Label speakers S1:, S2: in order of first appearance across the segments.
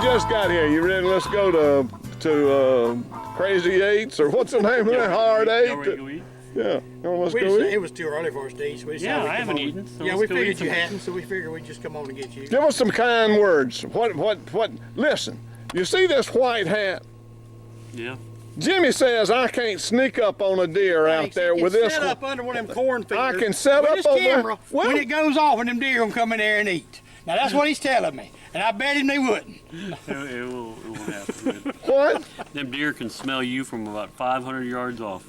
S1: Just got here. You ready? Let's go to Crazy Eights, or what's the name of that? Hard Eight? Yeah. Let's go eat.
S2: It was too early for us to eat. So we
S3: I haven't eaten. So
S2: yeah, we figured you hadn't, so we figured we'd just come on and get you.
S1: Give us some kind words. What? Listen, you see this white hat?
S3: Yeah.
S1: Jimmy says I can't sneak up on a deer out there with this.
S2: Set up under one of them corn fingers.
S1: I can set up on
S2: camera when it goes off, and them deer gonna come in there and eat. Now that's what he's telling me, and I bet him they wouldn't.
S3: It won't happen.
S1: What?
S3: Them deer can smell you from about 500 yards off.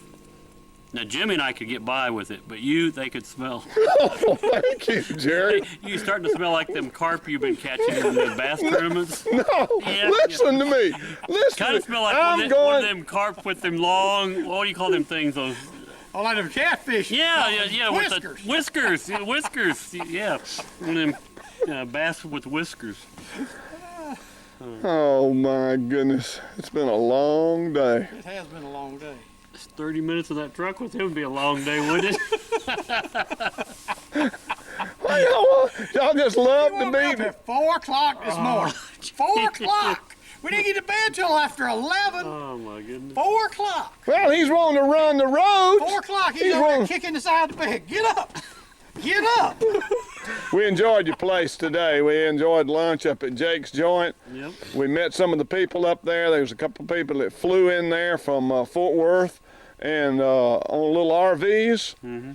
S3: Now Jimmy and I could get by with it, but they could smell.
S1: Oh, thank you, Jerry.
S3: You starting to smell like them carp you've been catching in the bass tournaments.
S1: No, listen to me. Listen.
S3: Kind of smell like one of them carp with them long. What do you call them things? Those.
S2: Oh, like them catfish.
S3: Yeah.
S2: Whiskers.
S3: With the whiskers. Yeah. One of them bass with whiskers.
S1: Oh my goodness, it's been a long day.
S2: It has been a long day.
S3: 30 minutes of that truck with him would be a long day, wouldn't it?
S1: Well, y'all just love to be
S2: at 4 o'clock this morning. 4 o'clock. We didn't get to bed till after 11.
S3: Oh my goodness.
S2: 4 o'clock.
S1: Well, he's wanting to run the road.
S2: 4 o'clock. He's over there kicking the side of the bed. Get up. Get up.
S1: We enjoyed your place today. We enjoyed lunch up at Jake's Joint.
S3: Yep.
S1: We met some of the people up there. There was a couple of people that flew in there from Fort Worth and on little RVs. Mm-hmm.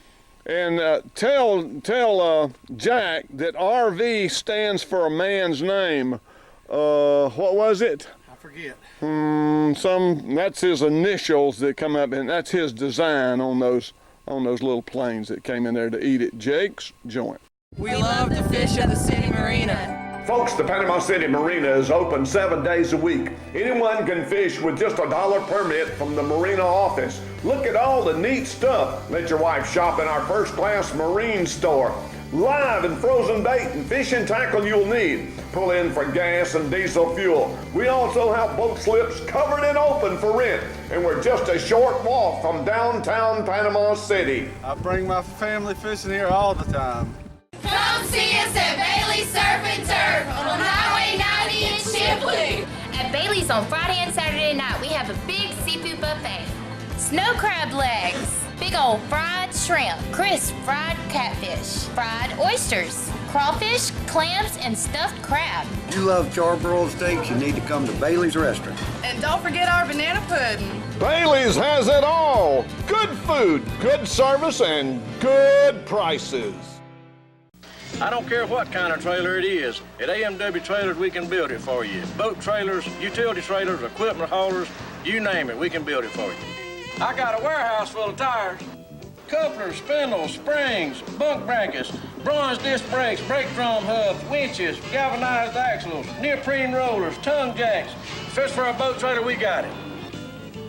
S1: And tell Jack that RV stands for a man's name. What was it?
S2: I forget.
S1: That's his initials that come up, and that's his design on those little planes that came in there to eat at Jake's Joint.
S4: We love to fish at the City Marina.
S1: Folks, the Panama City Marina is open 7 days a week. Anyone can fish with just $1 permit from the Marina office. Look at all the neat stuff. Let your wife shop in our first-class marine store. Live and frozen bait and fishing tackle you'll need. Pull in for gas and diesel fuel. We also have boat slips covered and open for rent. And we're just a short walk from downtown Panama City.
S5: I bring my family fishing here all the time.
S6: Come see us at Bailey's Surf and Turf on Highway 90 in Shipley.
S7: At Bailey's on Friday and Saturday night, we have a big seafood buffet. Snow crab legs, big old fried shrimp, crisp fried catfish, fried oysters, crawfish, clams, and stuffed crab.
S8: If you love charbroiled steaks, you need to come to Bailey's Restaurant.
S4: And don't forget our banana pudding.
S1: Bailey's has it all. Good food, good service, and good prices.
S9: I don't care what kind of trailer it is. At AMW Trailers, we can build it for you. Boat trailers, utility trailers, equipment haulers, you name it, we can build it for you. I got a warehouse full of tires. Couplers, spindles, springs, bunk brackets, bronze disc brakes, brake drum hubs, winches, galvanized axles, neoprene rollers, tongue jacks. If it's for a boat trailer, we got it.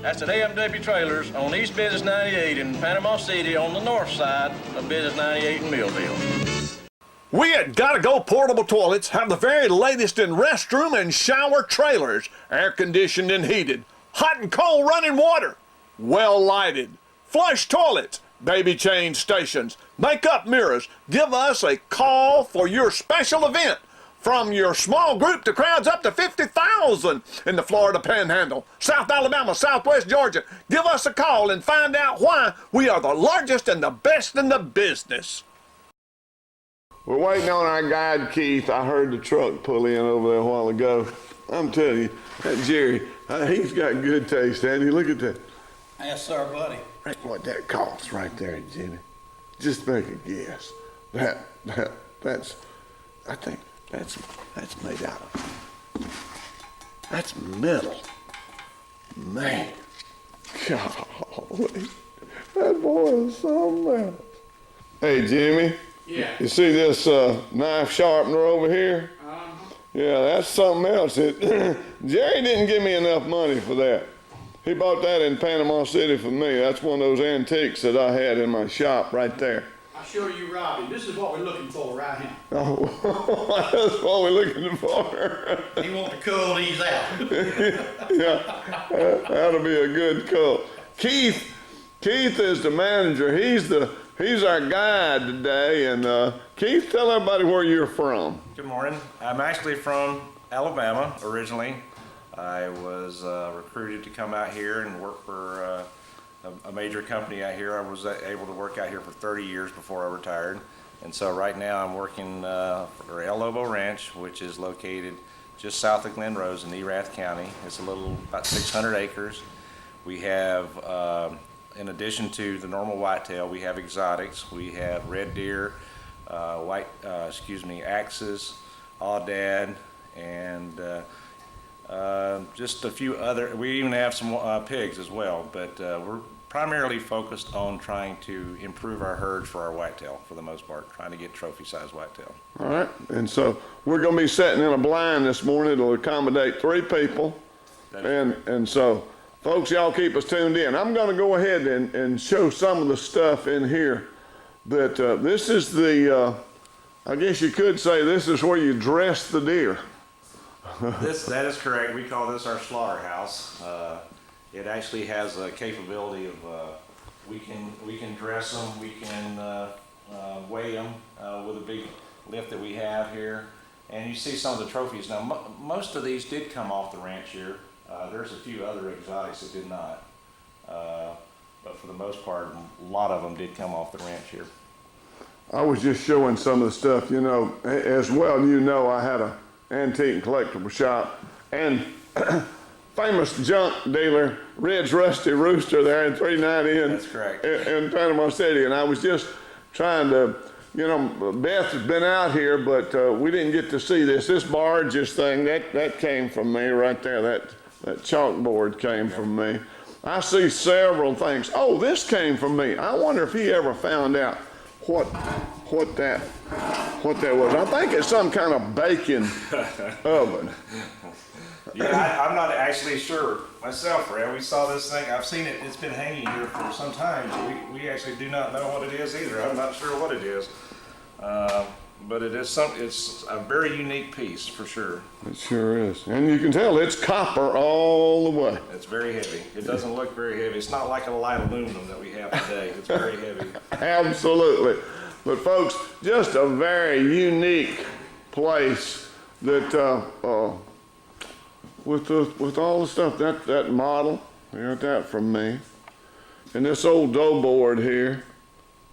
S9: That's at AMW Trailers on East Business 98 in Panama City on the north side of Business 98 in Millville.
S1: We at Gotta Go Portable Toilets have the very latest in restroom and shower trailers, air conditioned and heated, hot and cold running water, well lighted, flush toilets, baby change stations, makeup mirrors. Give us a call for your special event. From your small group to crowds up to 50,000 in the Florida Panhandle, South Alabama, Southwest Georgia. Give us a call and find out why we are the largest and the best in the business. We're waiting on our guide, Keith. I heard the truck pull in over there a while ago. I'm telling you, that Jerry, he's got good taste, hasn't he? Look at that.
S2: Yes, sir, buddy.
S1: That's what that costs right there, Jimmy. Just make a guess. I think that's made out of, that's metal. Man, golly, that boy is something else. Hey, Jimmy.
S2: Yeah.
S1: You see this knife sharpener over here? Yeah, that's something else. Jerry didn't give me enough money for that. He bought that in Panama City for me. That's one of those antiques that I had in my shop right there.
S2: I'll show you, Robbie. This is what we're looking for right here.
S1: Oh, that's what we're looking for.
S2: You want to cull these out.
S1: Yeah, that'll be a good cull. Keith is the manager. He's our guide today. And Keith, tell everybody where you're from.
S9: Good morning. I'm actually from Alabama originally. I was recruited to come out here and work for a major company out here. I was able to work out here for 30 years before I retired. And so right now I'm working for Lobo Ranch, which is located just south of Glen Rose in Erath County. It's about 600 acres. We have, in addition to the normal whitetail, we have exotics. We have red deer, axes, aoudad, and just a few other. We even have some pigs as well, but we're primarily focused on trying to improve our herds for our whitetail for the most part, trying to get trophy-sized whitetail.
S1: All right, and so we're going to be sitting in a blind this morning. It'll accommodate 3 people, and so folks, y'all keep us tuned in. I'm going to go ahead and show some of the stuff in here. That this is the, I guess you could say this is where you dress the deer.
S9: That is correct. We call this our slaughterhouse. It actually has a capability of we can dress them, we can weigh them with a big lift that we have here, and you see some of the trophies. Now most of these did come off the ranch here. There's a few other exotics that did not, but for the most part, a lot of them did come off the ranch here.
S1: I was just showing some of the stuff, you know, as well. You know, I had a antique and collectible shop, and famous junk dealer, Red's Rusty Rooster there in 390 in,
S9: That's correct.
S1: in Panama City. And I was just trying to, you know, Beth has been out here, but we didn't get to see this. This barges thing, that came from me right there. That chalkboard came from me. I see several things. Oh, this came from me. I wonder if he ever found out what that was. I think it's some kind of baking oven.
S9: Yeah, I'm not actually sure myself, Fred. We saw this thing. I've seen it. It's been hanging here for some time. So we actually do not know what it is either. I'm not sure what it is. But it is it's a very unique piece for sure.
S1: It sure is. And you can tell it's copper all the way.
S9: It's very heavy. It doesn't look very heavy. It's not like a light aluminum that we have today. It's very heavy.
S1: Absolutely. But folks, just a very unique place that with all the stuff, that model, you got that from me. And this old dough board here.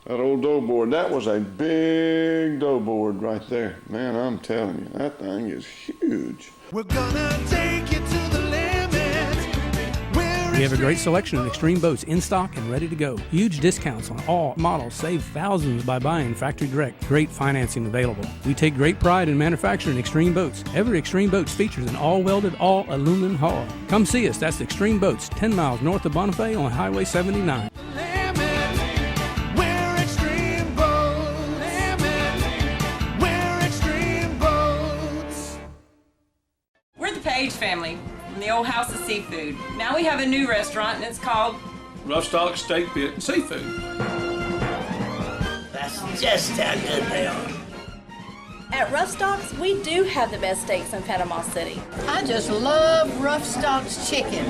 S1: That old dough board, that was a big dough board right there. Man, I'm telling you, that thing is huge.
S10: We're gonna take you to the limit.
S11: We have a great selection of Extreme boats in stock and ready to go. Huge discounts on all models. Save thousands by buying factory direct. Great financing available. We take great pride in manufacturing Extreme boats. Every Extreme Boats features an all-welded, all-aluminum hull. Come see us. That's Extreme Boats, 10 miles north of Bonifay on Highway 79.
S4: Page family from the old House of Seafood. Now we have a new restaurant and it's called
S2: Rough Stock Steak Pit and Seafood.
S10: That's just how good they are.
S12: At Rough Stocks, we do have the best steaks in Panama City.
S4: I just love Rough Stock's chicken.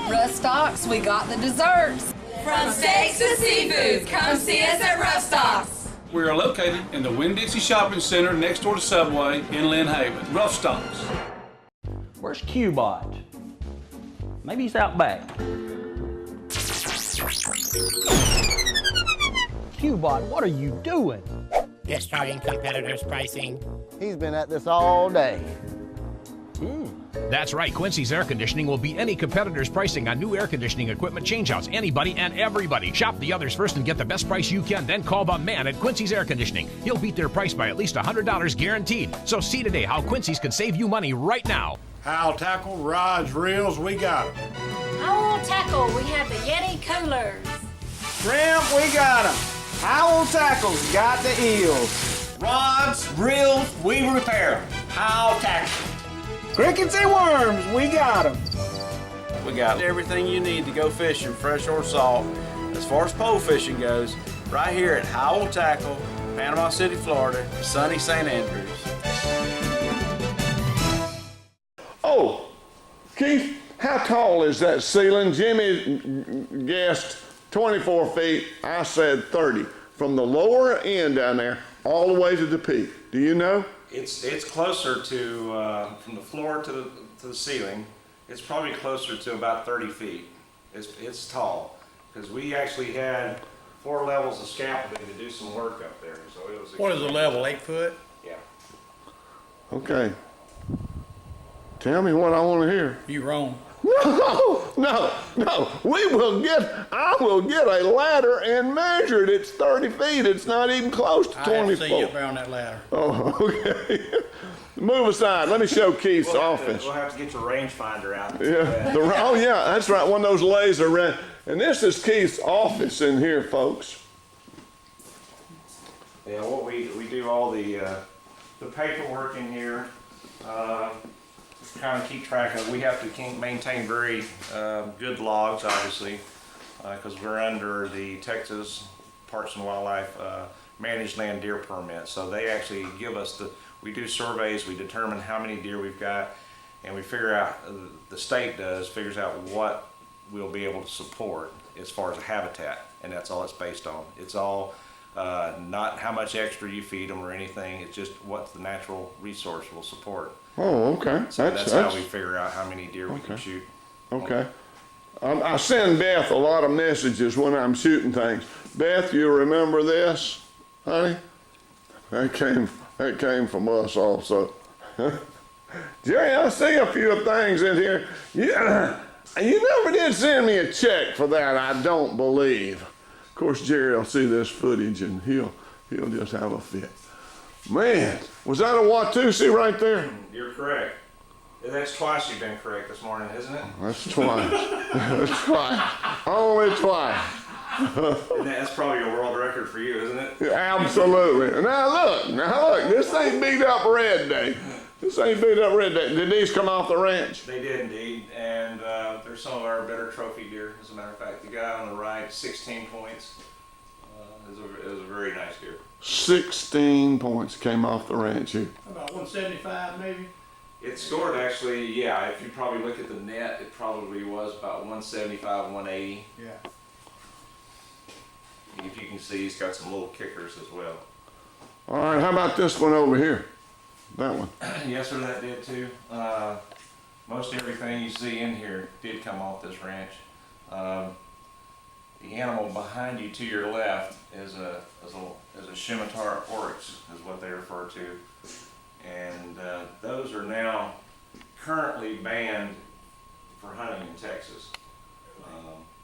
S4: Rough Stocks, we got the desserts.
S6: From steaks to seafood, come see us at Rough Stocks.
S2: We are located in the Winn-Dixie Shopping Center next door to Subway in Lynn Haven. Rough Stocks.
S13: Where's Q-Bot? Maybe he's out back. Q-Bot, what are you doing?
S14: Just starting competitors' pricing.
S8: He's been at this all day.
S15: That's right, Quincy's Air Conditioning will beat any competitor's pricing on new air conditioning equipment changeouts. Anybody and everybody. Shop the others first and get the best price you can, then call the man at Quincy's Air Conditioning. He'll beat their price by at least $100 guaranteed. So see today how Quincy's can save you money right now.
S16: Howl tackle, rods, reels, we got them.
S17: Howl tackle, we have the Yeti coolers.
S5: Shrimp, we got them.
S17: Howell Tackle's got the eels.
S9: Rods, reels, we repair. How tackle.
S17: Crickets and worms, we got them.
S9: We got everything you need to go fishing, fresh or salt. As far as pole fishing goes, right here at Howell Tackle, Panama City, Florida, sunny St. Andrews.
S1: Oh, Keith, how tall is that ceiling? Jimmy guessed 24 feet. I said 30. From the lower end down there all the way to the peak. Do you know?
S9: It's closer to, from the floor to the ceiling, it's probably closer to about 30 feet. It's tall, because we actually had 4 levels of scaffolding to do some work up there. So it was.
S2: What is the level, 8 foot?
S9: Yeah.
S1: Okay. Tell me what I want to hear.
S2: You wrong.
S1: No. I will get a ladder and measure it. It's 30 feet. It's not even close to 24.
S2: I have to see you up there on that ladder.
S1: Oh, okay. Move aside. Let me show Keith's office.
S9: We'll have to get your rangefinder out.
S1: Yeah. Oh, yeah. That's right. One of those laser. And this is Keith's office in here, folks.
S9: Yeah. What we do all the paperwork in here. Kind of keep track of. We have to maintain very good logs, obviously, because we're under the Texas Parks and Wildlife Managed Land Deer Permit. So they actually give us we do surveys, we determine how many deer we've got, and we figure out, the state figures out what we'll be able to support as far as a habitat, and that's all it's based on. It's all not how much extra you feed them or anything, it's just what the natural resource will support.
S1: Oh, okay.
S9: So that's how we figure out how many deer we can shoot.
S1: Okay. I send Beth a lot of messages when I'm shooting things. Beth, you remember this, honey? That came from us also. Jerry, I see a few things in here. You never did send me a check for that, I don't believe. Of course, Jerry will see this footage and he'll just have a fit. Man, was that a Watusi right there?
S9: You're correct. That's twice you've been correct this morning, isn't it?
S1: That's twice. That's twice. Only twice.
S9: And that's probably a world record for you, isn't it?
S1: Absolutely. Now look, this ain't beat up red day. Did these come off the ranch?
S9: They did indeed, and they're some of our better trophy deer, as a matter of fact. The guy on the right, 16 points, is a very nice deer.
S1: 16 points came off the ranch here.
S2: About 175 maybe?
S9: It scored actually, yeah, if you probably look at the net, it probably was about 175, 180.
S2: Yeah.
S9: If you can see, he's got some little kickers as well.
S1: All right, how about this one over here? That one.
S9: Yes, sir, that did too. Most everything you see in here did come off this ranch. The animal behind you to your left is a scimitar oryx, is what they refer to. And those are now currently banned for hunting in Texas.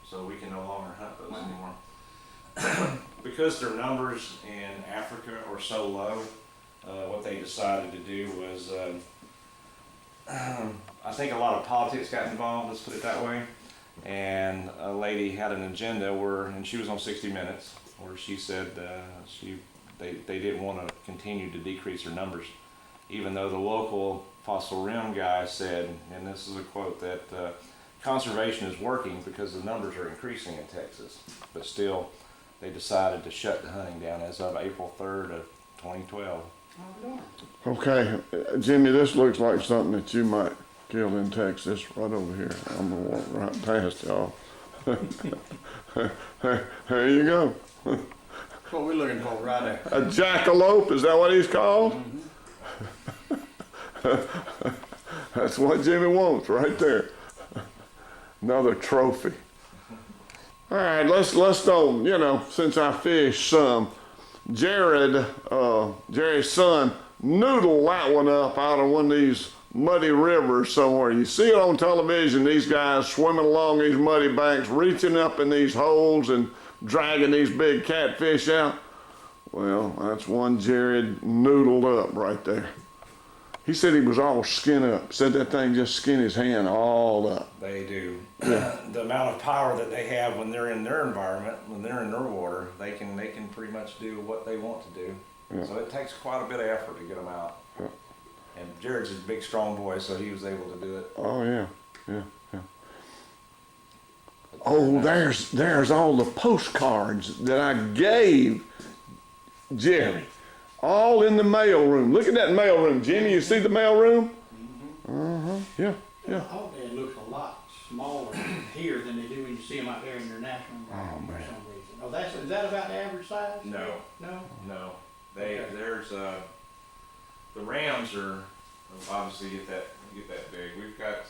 S9: So we can no longer hunt those anymore. Because their numbers in Africa are so low, what they decided to do was, I think a lot of politics got involved, let's put it that way. And a lady had an agenda and she was on 60 Minutes, where she said they didn't want to continue to decrease their numbers, even though the local fossil rim guy said, and this is a quote, that conservation is working because the numbers are increasing in Texas. But still, they decided to shut the hunting down as of April 3rd of 2012.
S1: Okay, Jimmy, this looks like something that you might kill in Texas, right over here. I'm gonna walk right past y'all. There you go.
S2: That's what we're looking for right there.
S1: A jackalope, is that what he's called? Mm-hmm. That's what Jimmy wants right there. Another trophy. All right, let's don't, since I fished some, Jerry's son noodled that one up out of one of these muddy rivers somewhere. You see it on television, these guys swimming along these muddy banks, reaching up in these holes and dragging these big catfish out. Well, that's one Jerry noodled up right there. He said he was all skin up. Said that thing just skinned his hand all up.
S18: They do. The amount of power that they have when they're in their environment, when they're in their water, they can pretty much do what they want to do.
S1: Yeah.
S18: So it takes quite a bit of effort to get them out.
S1: Yeah.
S18: And Jared's a big, strong boy, so he was able to do it.
S1: Oh yeah, yeah, yeah. Oh, there's all the postcards that I gave Jerry, all in the mail room. Look at that mail room, Jimmy. You see the mail room? Yeah, yeah.
S2: Oh, it looks a lot smaller here than they do when you see them out there in their natural environment for some reason. Oh, is that about the average size?
S18: No.
S2: No?
S18: No. There's the rams are obviously get that big. We've had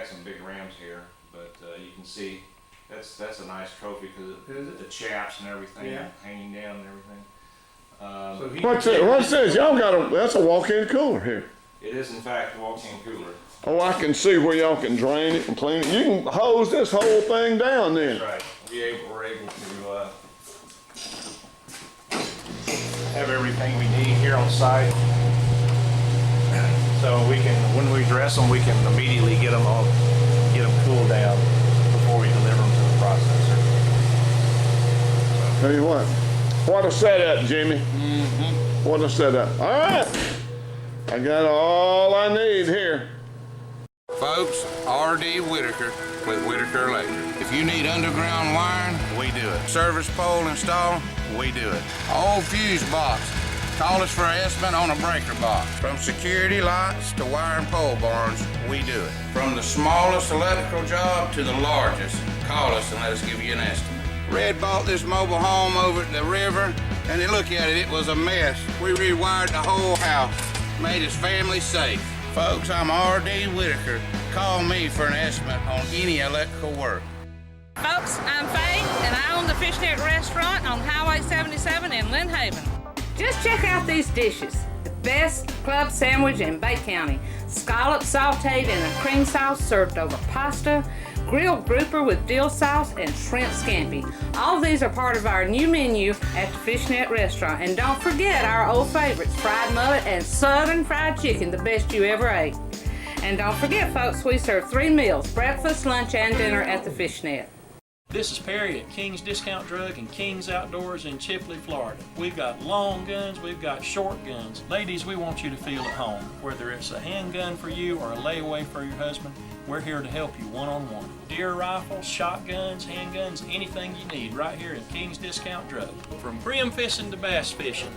S18: some big rams here, but you can see that's a nice trophy because the chaps and everything hanging down and everything.
S1: What's this? Y'all got that's a walk-in cooler here.
S18: It is in fact a walk-in cooler.
S1: Oh, I can see where y'all can drain it and clean it. You can hose this whole thing down then.
S18: That's right. We're able to have everything we need here on site. So we can, when we dress them, we can immediately get them cooled down before we deliver them to the processor.
S1: Tell you what a setup, Jimmy. What a setup. All right, I got all I need here.
S19: Folks, R.D. Whitaker with Whitaker Electric. If you need underground wiring, we do it. Service pole install, we do it. Old fuse box, call us for an estimate on a breaker box. From security lights to wire and pole barns, we do it. From the smallest electrical job to the largest, call us and let us give you an estimate. Red bought this mobile home over at the river, and then look at it, it was a mess. We rewired the whole house, made his family safe. Folks, I'm R.D. Whitaker. Call me for an estimate on any electrical work.
S20: Folks, I'm Faye, and I own the Fishnet Restaurant on Highway 77 in Lynn Haven. Just check out these dishes. The best club sandwich in Bay County. Scallop sauteed in a cream sauce served over pasta, grilled grouper with dill sauce, and shrimp scampi. All of these are part of our new menu at the Fishnet Restaurant. And don't forget our old favorites, fried mullet and southern fried chicken, the best you ever ate. And don't forget, folks, we serve 3 meals, breakfast, lunch, and dinner at the Fishnet.
S21: This is Perry at King's Discount Drug and King's Outdoors in Chipley, Florida. We've got long guns, we've got short guns. Ladies, we want you to feel at home. Whether it's a handgun for you or a layaway for your husband, we're here to help you one-on-one. Deer rifles, shotguns, handguns, anything you need right here at King's Discount Drug. From brim fishing to bass fishing,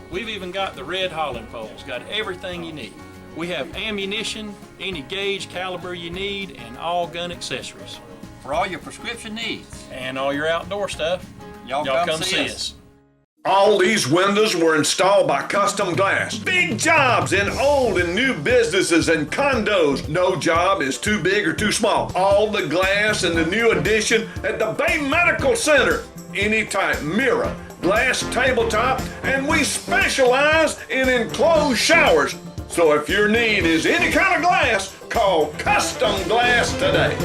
S21: we've even got the red hauling poles, got everything you need. We have ammunition, any gauge caliber you need, and all gun accessories.
S22: For all your prescription needs.
S21: And all your outdoor stuff, y'all come see us.
S1: All these windows were installed by Custom Glass. Big jobs in old and new businesses and condos. No job is too big or too small. All the glass in the new addition at the Bay Medical Center. Any type mirror, glass tabletop, and we specialize in enclosed showers. So if your need is any kind of glass, call Custom Glass today.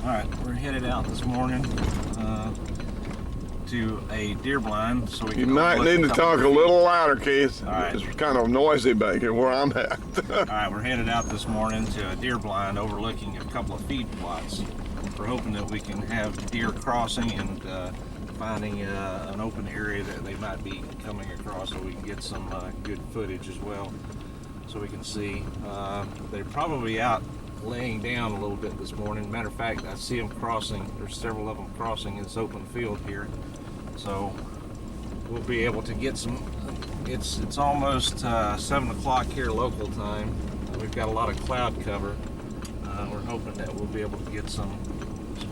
S18: All right, we're headed out this morning to a deer blind so we can.
S1: You might need to talk a little louder, Keith.
S18: All right.
S1: It's kind of noisy back here where I'm at.
S18: All right, we're headed out this morning to a deer blind overlooking a couple of feed plots. We're hoping that we can have deer crossing and finding an open area that they might be coming across so we can get some good footage as well so we can see. They're probably out laying down a little bit this morning. Matter of fact, I see them crossing. There's several of them crossing this open field here. So we'll be able to get some. It's almost 7 o'clock here local time. We've got a lot of cloud cover. We're hoping that we'll be able to get some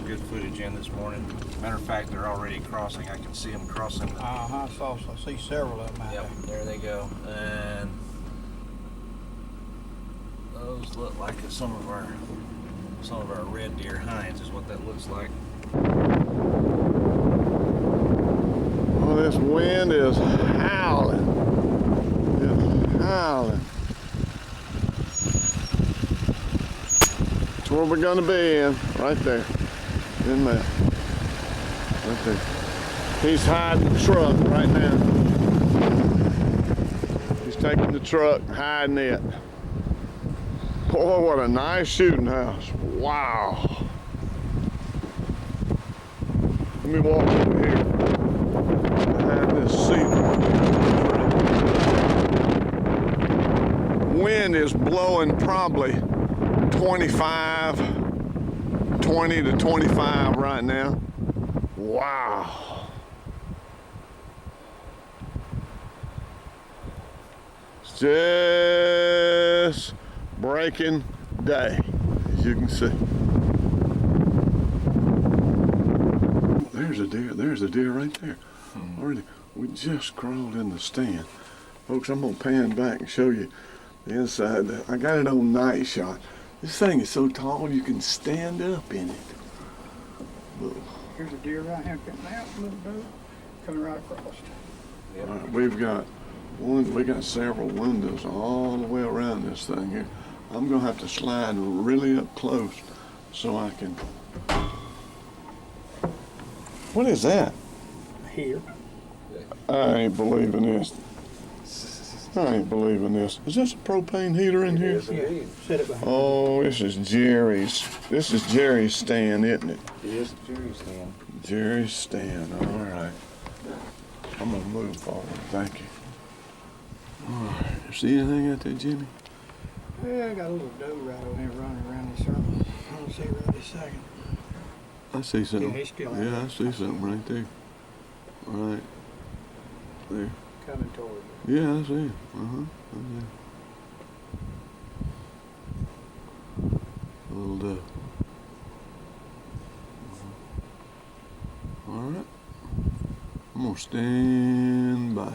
S18: good footage in this morning. Matter of fact, they're already crossing. I can see them crossing.
S2: I see several of them out
S18: there. There they go. And those look like some of our red deer hinds is what that looks like.
S1: Oh, this wind is howling. It's howling. That's where we're gonna be in, right there. in that. Right there. He's hiding the truck right now. He's taking the truck, hiding it. Boy, what a nice shooting house. Wow. Let me walk over here behind this seat. Wind is blowing probably 20 to 25 right now. Wow. It's just breaking day, as you can see. There's a deer right there. Already, we just crawled in the stand. Folks, I'm gonna pan back and show you the inside. I got it on night shot. This thing is so tall you can stand up in it. Look.
S2: Here's a deer right here coming out, little boat, coming right across.
S1: All right, we've got we got several windows all the way around this thing here. I'm gonna have to slide really up close so I can. What is that?
S2: Here.
S1: I ain't believing this. I ain't believing this. Is this a propane heater in here?
S2: Yeah. Set it behind.
S1: Oh, this is Jerry's. This is Jerry's stand, isn't it?
S2: Yes, Jerry's stand.
S1: Jerry's stand. All right. I'm gonna move forward. Thank you. All right. You see anything out there, Jimmy?
S2: Yeah, I got a little doe right over here running around this circle. I don't see it right this second.
S1: I see something.
S2: Yeah, he's still out
S1: Yeah,
S2: there.
S1: I see something right there. Right there.
S2: Coming toward you.
S1: Yeah, I see it. Uh-huh. I see it. A little doe. All right. I'm gonna stand by.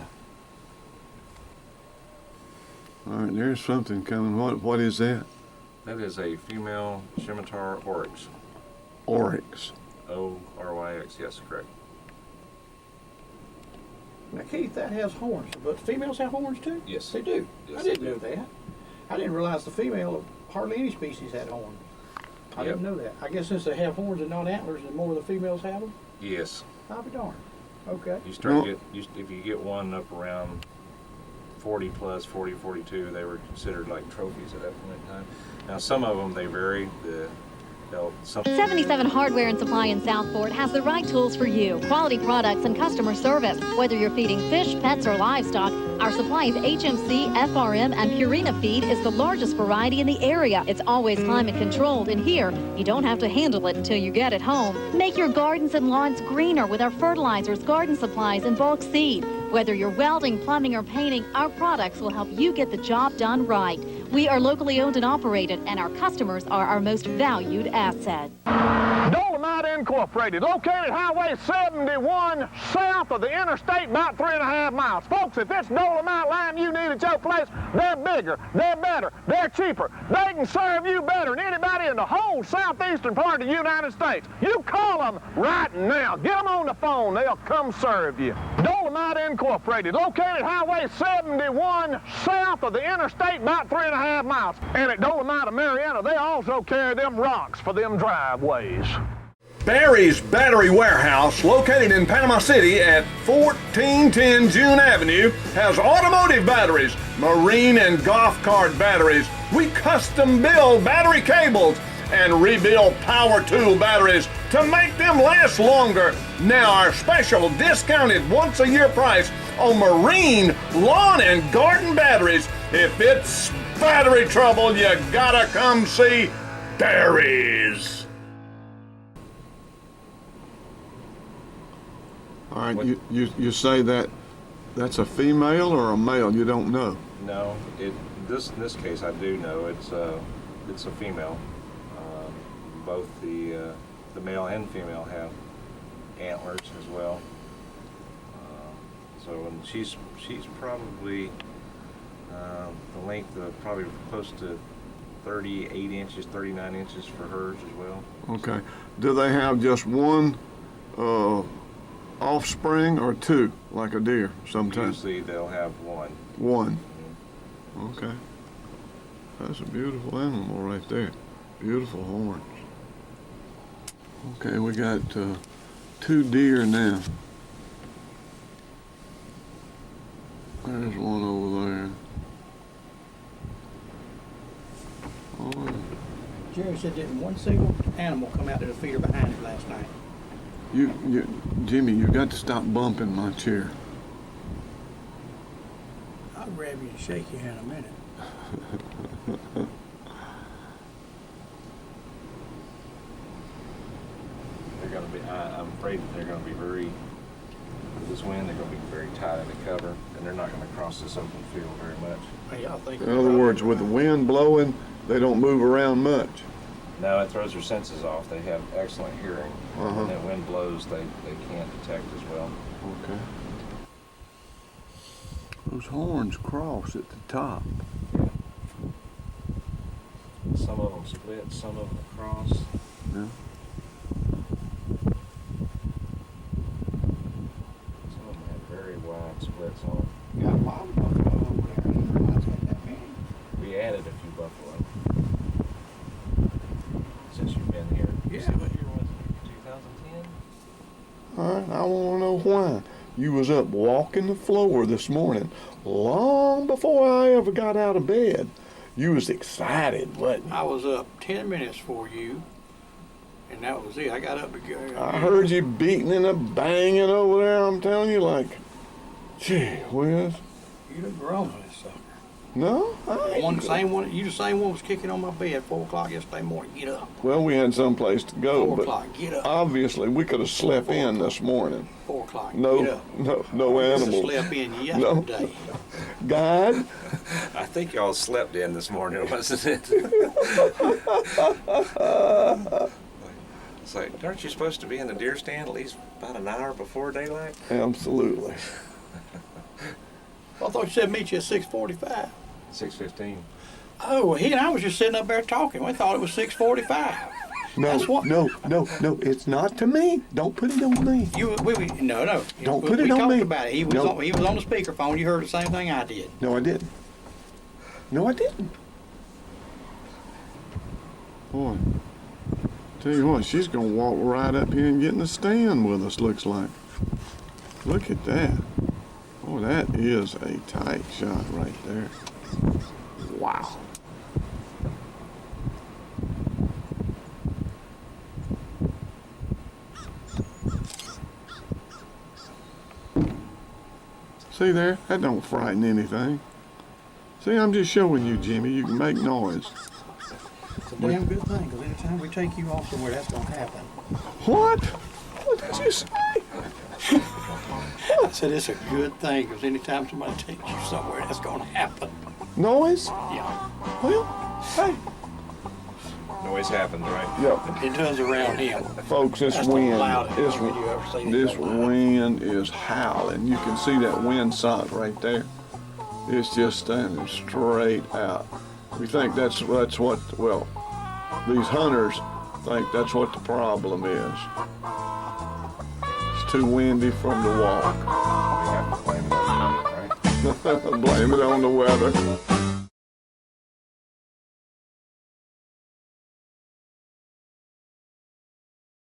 S1: All right, there's something coming. What is that?
S18: That is a female scimitar oryx.
S1: Oryx.
S18: O-R-Y-X, yes, correct.
S2: Now, Keith, that has horns, but females have horns too?
S18: Yes.
S2: They do?
S18: Yes,
S2: I didn't
S18: they
S2: know
S18: do.
S2: that. I didn't realize the female of hardly any species had horns. I didn't know that. I guess since they have horns and not antlers, the more the females have them?
S18: Yes.
S2: I'll be darned. Okay.
S18: You start if you get one up around 40 plus, 40, 42, they were considered like trophies at that point in time. Now some of them, they vary.
S3: 77 Hardware and Supply in Southport has the right tools for you. Quality products and customer service. Whether you're feeding fish, pets, or livestock, our supply of HMC, FRM, and Purina feed is the largest variety in the area. It's always climate controlled, and here, you don't have to handle it until you get it home. Make your gardens and lawns greener with our fertilizers, garden supplies, and bulk seed. Whether you're welding, plumbing, or painting, our products will help you get the job done right. We are locally owned and operated, and our customers are our most valued asset.
S9: Dolomite Incorporated, located Highway 71 south of the interstate, about 3.5 miles. Folks, if it's Dolomite lime you need at your place, they're bigger, they're better, they're cheaper. They can serve you better than anybody in the whole southeastern part of the United States. You call them right now. Get them on the phone. They'll come serve you. Dolomite Incorporated, located Highway 71 south of the interstate, about 3.5 miles. And at Dolomite of Marietta, they also carry them rocks for them driveways.
S1: Barry's Battery Warehouse, located in Panama City at 1410 June Avenue, has automotive batteries, marine and golf cart batteries. We custom build battery cables and rebuild power tool batteries to make them last longer. Now our special discounted once a year price on marine, lawn, and garden batteries. If it's battery trouble, you gotta come see Barry's. All right, you say that's a female or a male? You don't know?
S18: No, in this case I do know it's a female. Both the male and female have antlers as well. So and she's probably the length of probably close to 38 inches, 39 inches for hers as well.
S1: Okay. Do they have just one offspring or two, like a deer sometimes?
S18: Usually they'll have one.
S1: One. Okay. That's a beautiful animal right there. Beautiful horns. Okay, we got 2 deer now. There's one over there. Oh,
S2: Jerry said didn't one single animal come out to the feeder behind him last night.
S1: Jimmy, you got to stop bumping my chair.
S2: I'll grab you and shake you in a minute.
S18: They're going to be, I'm afraid that they're going to be with this wind, they're going to be very tight in the cover, and they're not going to cross this open field very much.
S1: In other words, with the wind blowing, they don't move around much.
S18: No, it throws their senses off. They have excellent hearing. When that wind blows, they can't detect as well.
S1: Okay. Those horns cross at the top.
S18: Some of them split, some of them cross.
S1: Yeah.
S18: Some of them have very wide splits on them.
S2: Got a lot of buffalo over there. Reminds me of that man.
S18: We added a few buffalo since you've been here.
S2: Yeah.
S18: See what year was it? 2010?
S1: All right, I want to know why. You was up walking the floor this morning long before I ever got out of bed. You was excited, wasn't you?
S2: I was up 10 minutes for you, and that was it. I got up to go.
S1: I heard you beating and a banging over there. I'm telling you, like, gee whiz.
S2: You done grown on this sucker.
S1: No, I ain't.
S2: The same one was kicking on my bed at 4 o'clock yesterday morning. Get up.
S1: Well, we had someplace to go,
S2: 4
S1: but
S2: o'clock, get up.
S1: obviously we could have slept in this morning.
S2: 4 o'clock,
S1: No,
S2: get up.
S1: no
S2: I
S1: animals.
S2: slept in yesterday.
S1: God?
S18: I think y'all slept in this morning, wasn't it? It's like, aren't you supposed to be in the deer stand at least about an hour before daylight?
S1: Absolutely.
S2: I thought you said meet you at 6:45.
S18: 6:15.
S2: Oh, he and I was just sitting up there talking. We thought it was 6:45.
S1: No, it's not to me. Don't put it on me.
S2: No.
S1: Don't put it on me.
S2: We talked about it. He was on the speakerphone. You heard the same thing I did.
S1: No, I didn't. Boy, tell you what, she's gonna walk right up here and get in the stand with us, looks like. Look at that. Oh, that is a tight shot right there. Wow. See there? That don't frighten anything. See, I'm just showing you, Jimmy. You can make noise.
S2: It's a damn good thing, because anytime we take you off somewhere, that's going to happen.
S1: What? What did you say?
S2: I said it's a good thing, because anytime somebody takes you somewhere, that's going to happen.
S1: Noise?
S2: Yeah.
S1: Well, hey.
S18: Noise happens, right?
S1: Yep.
S2: It does around him.
S1: Folks, this
S2: That's the
S1: wind,
S2: loudest wind you ever seen.
S1: this wind is howling. You can see that wind sock right there. It's just standing straight out. We think that's what, well, these hunters think that's what the problem is. It's too windy from the walk.
S18: We have to blame it on the weather, right?
S1: Blame it on the weather.